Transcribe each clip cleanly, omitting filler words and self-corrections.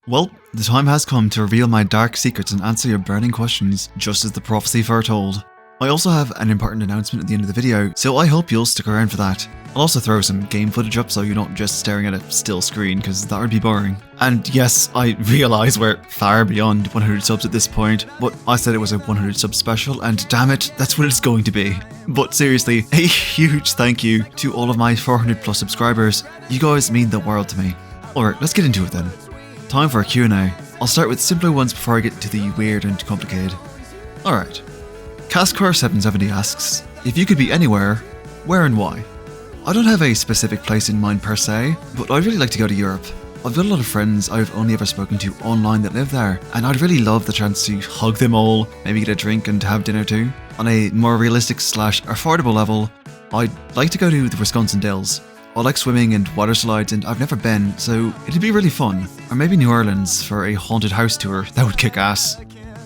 Well, the time has come to reveal my dark secrets and answer your burning questions, just as the prophecy foretold. I also have an important announcement at the end of the video, so I hope you'll stick around for that. I'll also throw some game footage up so you're not just staring at a still screen, because that would be boring. And yes, I realise we're far beyond 100 subs at this point, but I said it was a 100 sub special, and damn it, that's what it's going to be. But seriously, a huge thank you to all of my 400 plus subscribers. You guys mean the world to me. Alright, let's get into it then. Time for a Q&A. I'll start with simpler ones before I get to the weird and complicated. Alright. Cascar770 asks, if you could be anywhere, where and why? I don't have a specific place in mind per se, but I'd really like to go to Europe. I've got a lot of friends I've only ever spoken to online that live there, and I'd really love the chance to hug them all, maybe get a drink and have dinner too. On a more realistic / affordable level, I'd like to go to the Wisconsin Dells. I like swimming and water slides and I've never been, so it'd be really fun. Or maybe New Orleans for a haunted house tour, that would kick ass.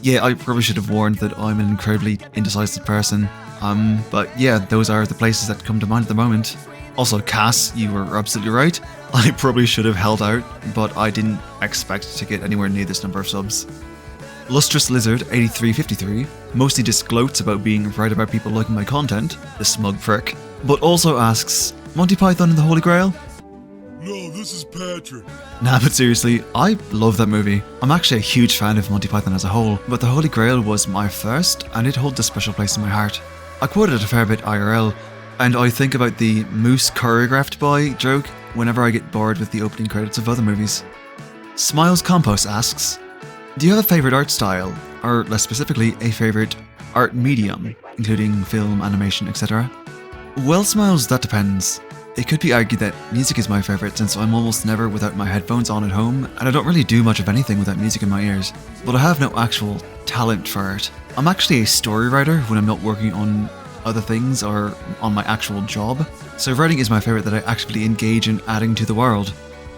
Yeah, I probably should have warned that I'm an incredibly indecisive person. But yeah, those are the places that come to mind at the moment. Also, Cass, you were absolutely right. I probably should have held out, but I didn't expect to get anywhere near this number of subs. Lustrous Lizard 8353 mostly just gloats about being right about people liking my content, the smug prick, but also asks, Monty Python and the Holy Grail? No, this is Patrick. Nah, but seriously, I love that movie. I'm actually a huge fan of Monty Python as a whole, but the Holy Grail was my first, and it holds a special place in my heart. I quote it a fair bit IRL, and I think about the moose choreographed by joke whenever I get bored with the opening credits of other movies. Smiles Compost asks, do you have a favourite art style, or less specifically, a favourite art medium, including film, animation, etc.? Well, Smiles, that depends. It could be argued that music is my favourite since I'm almost never without my headphones on at home, and I don't really do much of anything without music in my ears, but I have no actual talent for it. I'm actually a story writer when I'm not working on other things or on my actual job, so writing is my favourite that I actively engage in adding to the world.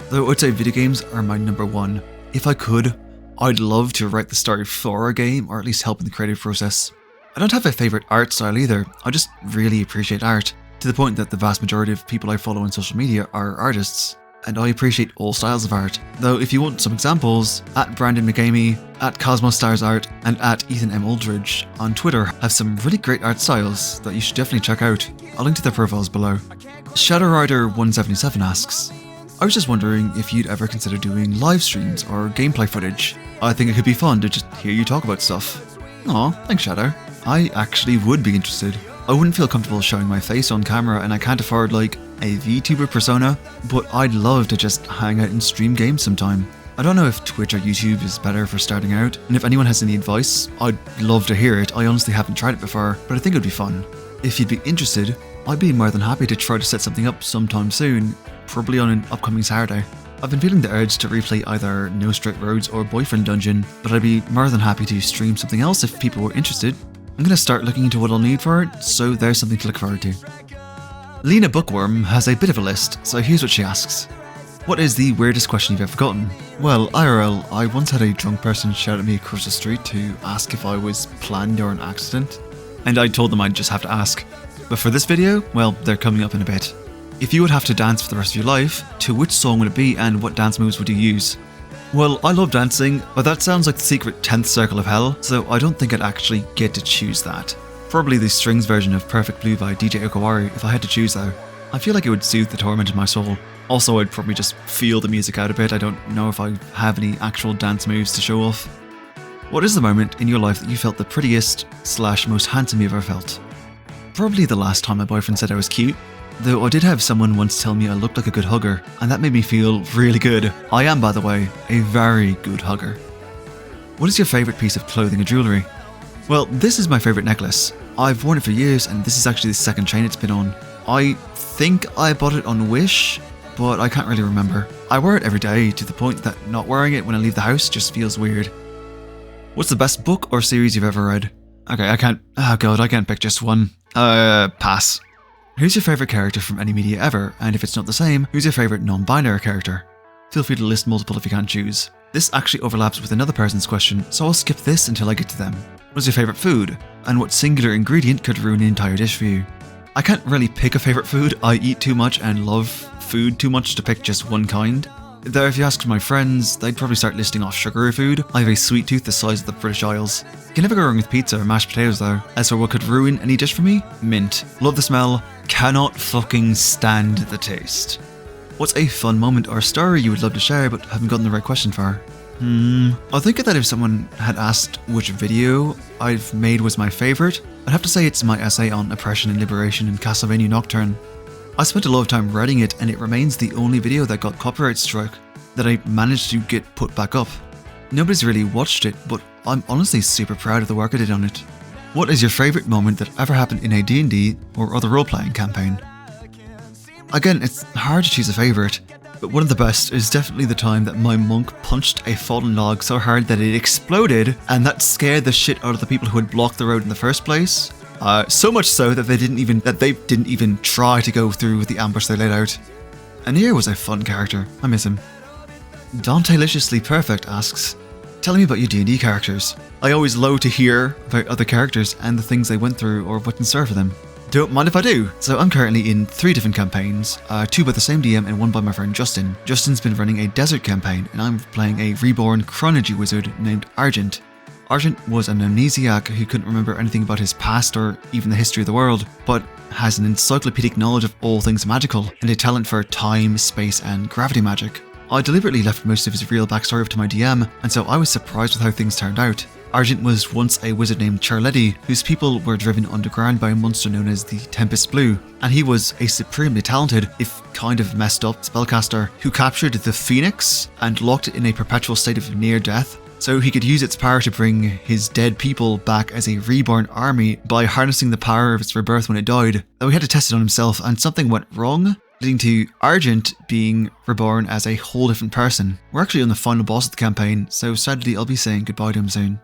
Though I'd say video games are my number one. If I could, I'd love to write the story for a game, or at least help in the creative process. I don't have a favourite art style either, I just really appreciate art, to the point that the vast majority of people I follow on social media are artists, and I appreciate all styles of art. Though if you want some examples, at Brandon McGamey, at Cosmos Stars Art, and at Ethan M. Aldridge on Twitter have some really great art styles that you should definitely check out. I'll link to their profiles below. ShadowRider177 asks, I was just wondering if you'd ever consider doing live streams or gameplay footage. I think it could be fun to just hear you talk about stuff. Aw, thanks Shadow. I actually would be interested. I wouldn't feel comfortable showing my face on camera and I can't afford like a VTuber persona, but I'd love to just hang out and stream games sometime. I don't know if Twitch or YouTube is better for starting out, and if anyone has any advice, I'd love to hear it. I honestly haven't tried it before, but I think it would be fun. If you'd be interested, I'd be more than happy to try to set something up sometime soon, probably on an upcoming Saturday. I've been feeling the urge to replay either No Straight Roads or Boyfriend Dungeon, but I'd be more than happy to stream something else if people were interested. I'm going to start looking into what I'll need for it, so there's something to look forward to. Lena Bookworm has a bit of a list, so here's what she asks. What is the weirdest question you've ever gotten? Well, IRL, I once had a drunk person shout at me across the street to ask if I was planned or an accident, and I told them I'd just have to ask. But for this video, well, they're coming up in a bit. If you would have to dance for the rest of your life, to which song would it be and what dance moves would you use? Well, I love dancing, but that sounds like the secret 10th circle of hell, so I don't think I'd actually get to choose that. Probably the strings version of Perfect Blue by DJ Okawari if I had to choose though. I feel like it would soothe the torment in my soul. Also, I'd probably just feel the music out a bit. I don't know if I have any actual dance moves to show off. What is the moment in your life that you felt the prettiest / most handsome you've ever felt? Probably the last time my boyfriend said I was cute. Though I did have someone once tell me I looked like a good hugger, and that made me feel really good. I am, by the way, a very good hugger. What is your favourite piece of clothing or jewellery? Well, this is my favourite necklace. I've worn it for years, and this is actually the second chain it's been on. I think I bought it on Wish, but I can't really remember. I wear it every day, to the point that not wearing it when I leave the house just feels weird. What's the best book or series you've ever read? Okay, I can't pick just one. Pass. Who's your favourite character from any media ever, and if it's not the same, who's your favourite non-binary character? Feel free to list multiple if you can't choose. This actually overlaps with another person's question, so I'll skip this until I get to them. What is your favourite food, and what singular ingredient could ruin an entire dish for you? I can't really pick a favourite food, I eat too much and love food too much to pick just one kind. Though if you ask my friends, they'd probably start listing off sugary food. I have a sweet tooth the size of the British Isles. You can never go wrong with pizza or mashed potatoes though. As for what could ruin any dish for me, mint. Love the smell, cannot fucking stand the taste. What's a fun moment or story you would love to share but haven't gotten the right question for? I think that if someone had asked which video I've made was my favourite, I'd have to say it's my essay on oppression and liberation in Castlevania Nocturne. I spent a lot of time writing it and it remains the only video that got copyright struck that I managed to get put back up. Nobody's really watched it, but I'm honestly super proud of the work I did on it. What is your favourite moment that ever happened in a D&D or other role-playing campaign? Again, it's hard to choose a favourite, but one of the best is definitely the time that my monk punched a fallen log so hard that it exploded, and that scared the shit out of the people who had blocked the road in the first place. So much so that they didn't even try to go through with the ambush they laid out. Anir was a fun character. I miss him. Danteliciously Perfect asks, tell me about your D&D characters. I always love to hear about other characters and the things they went through or what's in store for them. Don't mind if I do. So I'm currently in 3 different campaigns, 2 by the same DM and 1 by my friend Justin. Justin's been running a desert campaign and I'm playing a reborn chronology wizard named Argent. Argent was an amnesiac who couldn't remember anything about his past or even the history of the world, but has an encyclopedic knowledge of all things magical and a talent for time, space and gravity magic. I deliberately left most of his real backstory up to my DM, and so I was surprised with how things turned out. Argent was once a wizard named Charletti, whose people were driven underground by a monster known as the Tempest Blue, and he was a supremely talented, if kind of messed up, spellcaster who captured the Phoenix and locked it in a perpetual state of near death, so he could use its power to bring his dead people back as a reborn army by harnessing the power of its rebirth when it died. Though he had to test it on himself and something went wrong, leading to Argent being reborn as a whole different person. We're actually on the final boss of the campaign, so sadly I'll be saying goodbye to him soon.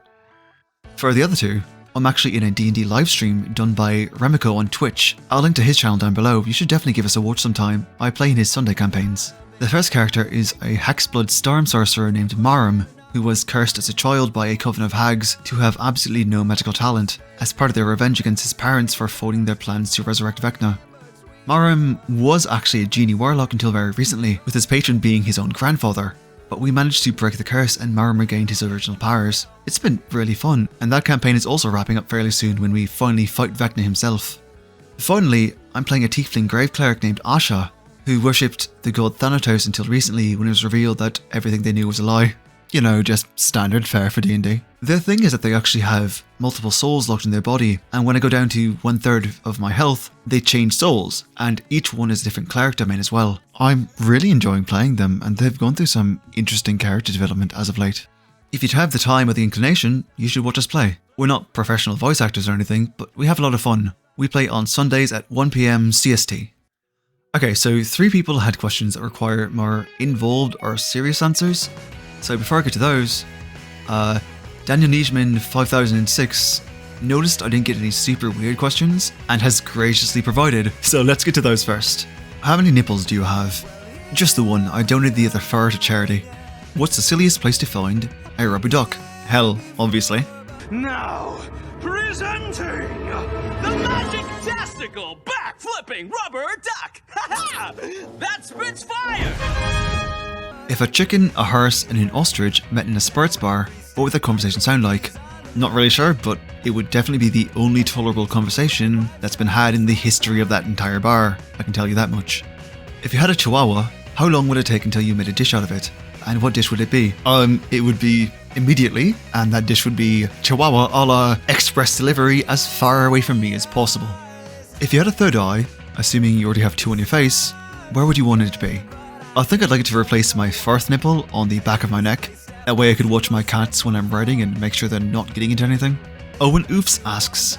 For the other 2, I'm actually in a D&D livestream done by Remiko on Twitch. I'll link to his channel down below. You should definitely give us a watch sometime. I play in his Sunday campaigns. The first character is a Hexblood storm sorcerer named Marum, who was cursed as a child by a coven of hags to have absolutely no magical talent, as part of their revenge against his parents for foiling their plans to resurrect Vecna. Marum was actually a genie warlock until very recently, with his patron being his own grandfather, but we managed to break the curse and Marum regained his original powers. It's been really fun, and that campaign is also wrapping up fairly soon when we finally fight Vecna himself. Finally, I'm playing a tiefling grave cleric named Asha, who worshipped the god Thanatos until recently when it was revealed that everything they knew was a lie. You know, just standard fare for D&D. The thing is that they actually have multiple souls locked in their body, and when I go down to 1/3 of my health, they change souls, and each one is a different cleric domain as well. I'm really enjoying playing them, and they've gone through some interesting character development as of late. If you'd have the time or the inclination, you should watch us play. We're not professional voice actors or anything, but we have a lot of fun. We play on Sundays at 1 PM CST. Okay, so 3 people had questions that require more involved or serious answers. So before I get to those, Daniel Nijman 5006 noticed I didn't get any super weird questions and has graciously provided, so let's get to those first. How many nipples do you have? Just the one, I donated the other 4 to charity. What's the silliest place to find a rubber duck? Hell, obviously. Now, presenting the magic-tastical back-flipping rubber duck! Ha-ha! That spits fire! If a chicken, a horse, and an ostrich met in a sports bar, what would that conversation sound like? Not really sure, but it would definitely be the only tolerable conversation that's been had in the history of that entire bar, I can tell you that much. If you had a chihuahua, how long would it take until you made a dish out of it? And what dish would it be? It would be immediately, and that dish would be chihuahua a la express delivery as far away from me as possible. If you had a third eye, assuming you already have 2 on your face, where would you want it to be? I think I'd like it to replace my 4th nipple on the back of my neck. That way I could watch my cats when I'm writing and make sure they're not getting into anything. Owen Oofs asks,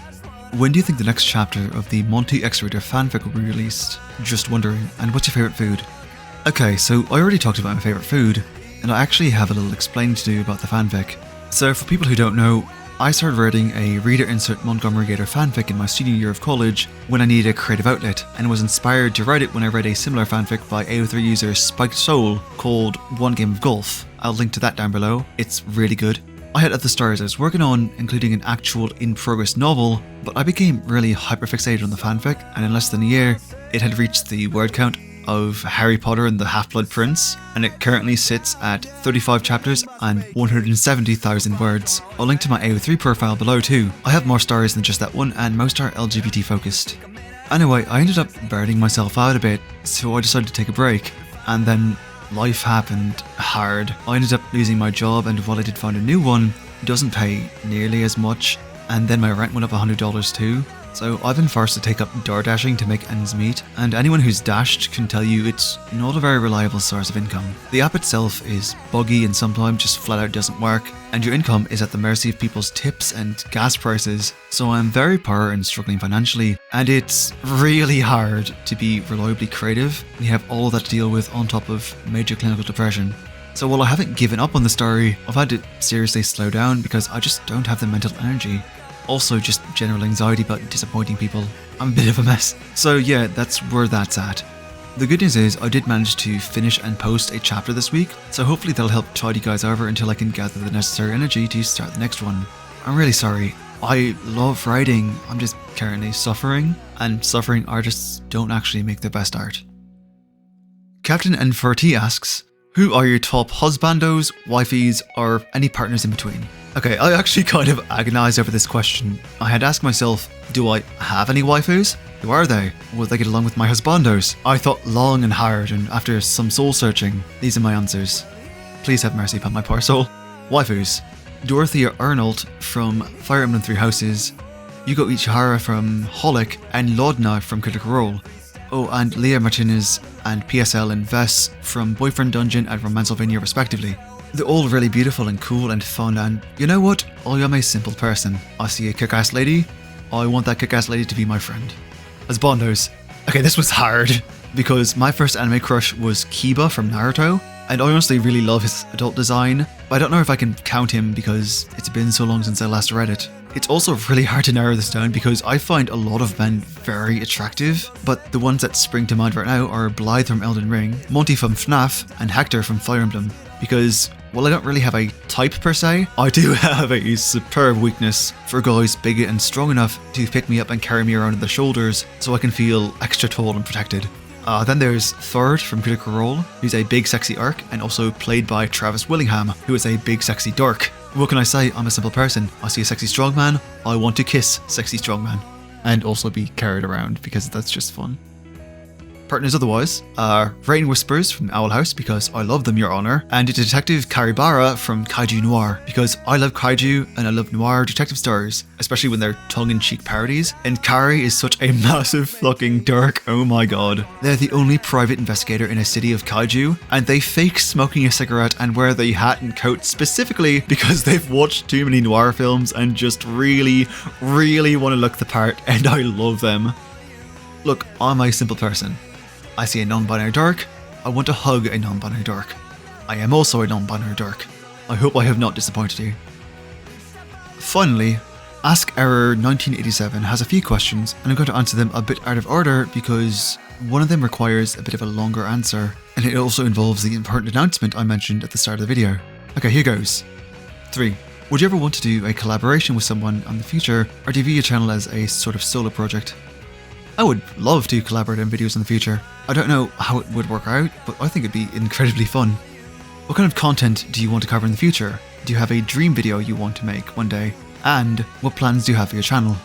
when do you think the next chapter of the Monty X Reader fanfic will be released? Just wondering, and what's your favourite food? Okay, so I already talked about my favourite food, and I actually have a little explaining to do about the fanfic. So for people who don't know, I started writing a reader insert Montgomery Gator fanfic in my senior year of college when I needed a creative outlet, and was inspired to write it when I read a similar fanfic by AO3 user Spiked Soul called One Game of Golf. I'll link to that down below, it's really good. I had other stories I was working on, including an actual in-progress novel, but I became really hyperfixated on the fanfic, and in less than a year, it had reached the word count of Harry Potter and the Half-Blood Prince, and it currently sits at 35 chapters and 170,000 words. I'll link to my AO3 profile below too. I have more stories than just that one, and most are LGBT focused. Anyway, I ended up burning myself out a bit, so I decided to take a break, and then life happened hard. I ended up losing my job, and while I did find a new one, it doesn't pay nearly as much, and then my rent went up $100 too. So I've been forced to take up DoorDashing to make ends meet, and anyone who's dashed can tell you it's not a very reliable source of income. The app itself is buggy and sometimes just flat out doesn't work, and your income is at the mercy of people's tips and gas prices. So I'm very poor and struggling financially, and it's really hard to be reliably creative when you have all that to deal with on top of major clinical depression. So while I haven't given up on the story, I've had to seriously slow down because I just don't have the mental energy. Also just general anxiety about disappointing people. I'm a bit of a mess. So yeah, that's where that's at. The good news is I did manage to finish and post a chapter this week, so hopefully that'll help tide you guys over until I can gather the necessary energy to start the next one. I'm really sorry. I love writing, I'm just currently suffering, and suffering artists don't actually make the best art. Captain N4T asks, who are your top husbandos, wifeys, or any partners in between? Okay, I actually kind of agonized over this question. I had asked myself, do I have any waifus? Who are they? Will they get along with my husbandos? I thought long and hard, and after some soul searching, these are my answers. Please have mercy upon my poor soul. Waifus. Dorothea Arnold from Fire Emblem Three Houses, Yuko Ichihara from Holic, and Laudna from Critical Role. Oh, and Leah Martinez and PSL and Vess from Boyfriend Dungeon and Romancevania respectively. They're all really beautiful and cool and fun, and you know what? I am a simple person. I see a kick-ass lady, I want that kick-ass lady to be my friend. As Bondos. Okay, this was hard, because my first anime crush was Kiba from Naruto, and I honestly really love his adult design, but I don't know if I can count him because it's been so long since I last read it. It's also really hard to narrow this down because I find a lot of men very attractive, but the ones that spring to mind right now are Blythe from Elden Ring, Monty from FNAF, and Hector from Fire Emblem, because while I don't really have a type per se, I do have a superb weakness for guys big and strong enough to pick me up and carry me around on their shoulders so I can feel extra tall and protected. Then there's Third from Critical Role, who's a big sexy orc and also played by Travis Willingham, who is a big sexy dork. What can I say? I'm a simple person. I see a sexy strongman, I want to kiss sexy strongman. And also be carried around because that's just fun. Partners otherwise are Rain Whispers from Owl House because I love them, Your Honor, and Detective Karibara from Kaiju Noir because I love kaiju and I love noir detective stories, especially when they're tongue-in-cheek parodies, and Kari is such a massive fucking dork, oh my god. They're the only private investigator in a city of kaiju, and they fake smoking a cigarette and wear the hat and coat specifically because they've watched too many noir films and just really, really want to look the part, and I love them. Look, I'm a simple person. I see a non-binary dork, I want to hug a non-binary dork. I am also a non-binary dork. I hope I have not disappointed you. Finally, Ask Error 1987 has a few questions, and I'm going to answer them a bit out of order because one of them requires a bit of a longer answer, and it also involves the important announcement I mentioned at the start of the video. Okay, here goes. 3. Would you ever want to do a collaboration with someone in the future, or do you view your channel as a sort of solo project? I would love to collaborate on videos in the future. I don't know how it would work out, but I think it'd be incredibly fun. What kind of content do you want to cover in the future? Do you have a dream video you want to make one day? And what plans do you have for your channel?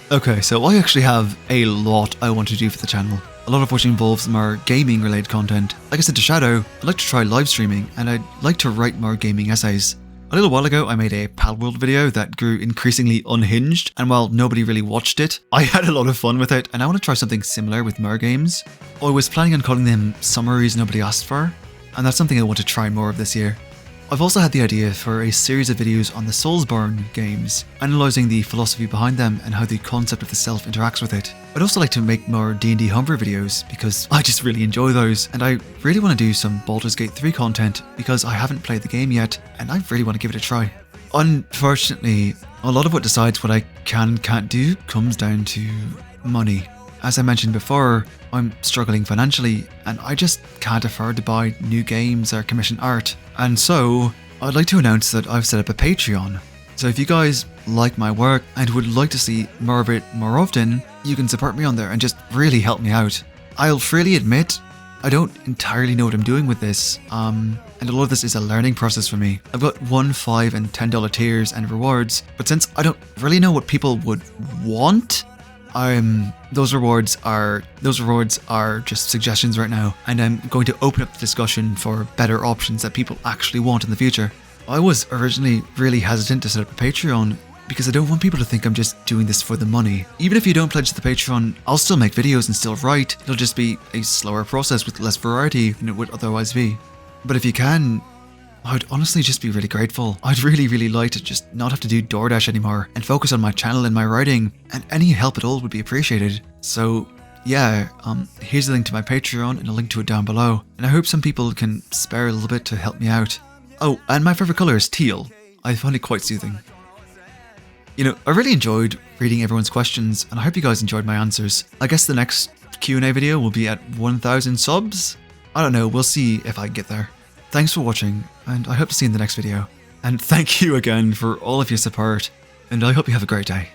Okay, so I actually have a lot I want to do for the channel. A lot of which involves more gaming related content. Like I said to Shadow, I'd like to try live streaming and I'd like to write more gaming essays. A little while ago I made a Palworld video that grew increasingly unhinged, and while nobody really watched it, I had a lot of fun with it, and I want to try something similar with more games. I was planning on calling them Summaries Nobody Asked For, and that's something I want to try more of this year. I've also had the idea for a series of videos on the Soulsborne games, analysing the philosophy behind them and how the concept of the self interacts with it. I'd also like to make more D&D Homebrew videos because I just really enjoy those, and I really want to do some Baldur's Gate 3 content because I haven't played the game yet and I really want to give it a try. Unfortunately, a lot of what decides what I can and can't do comes down to money. As I mentioned before, I'm struggling financially and I just can't afford to buy new games or commission art. And so, I'd like to announce that I've set up a Patreon. So if you guys like my work and would like to see more of it more often, you can support me on there and just really help me out. I'll freely admit, I don't entirely know what I'm doing with this, and a lot of this is a learning process for me. I've got $1, $5, and $10 tiers and rewards, but since I don't really know what people would want, those rewards are just suggestions right now, and I'm going to open up the discussion for better options that people actually want in the future. I was originally really hesitant to set up a Patreon because I don't want people to think I'm just doing this for the money. Even if you don't pledge to the Patreon, I'll still make videos and still write. It'll just be a slower process with less variety than it would otherwise be. But if you can, I'd honestly just be really grateful. I'd really like to just not have to do DoorDash anymore and focus on my channel and my writing, and any help at all would be appreciated. So yeah, here's a link to my Patreon and a link to it down below, and I hope some people can spare a little bit to help me out. Oh, and my favourite colour is teal. I find it quite soothing. You know, I really enjoyed reading everyone's questions, and I hope you guys enjoyed my answers. I guess the next Q&A video will be at 1,000 subs? I don't know, we'll see if I can get there. Thanks for watching, and I hope to see you in the next video. And thank you again for all of your support, and I hope you have a great day.